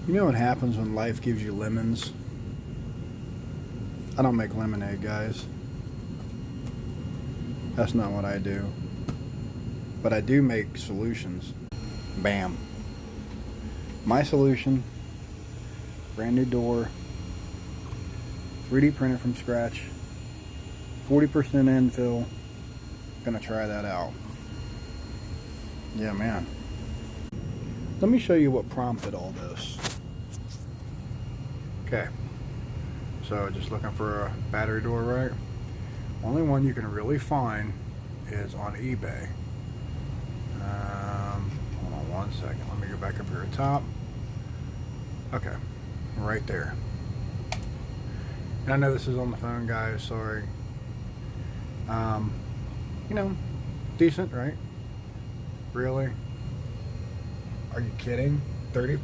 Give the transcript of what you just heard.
You know what happens when life gives you lemons? I don't make lemonade, guys. That's not what I do. But I do make solutions. Bam. My solution, brand new door, 3D printed from scratch, 40% infill. Gonna try that out. Yeah, man. Let me show you what prompted all this. Okay, so just looking for a battery door, right? Only one you can really find is on eBay. Hold on one second. Let me go back up here at the top. Okay, right there. And I know this is on the phone, guys. Sorry. You know, decent, right? Really? Are you kidding? 35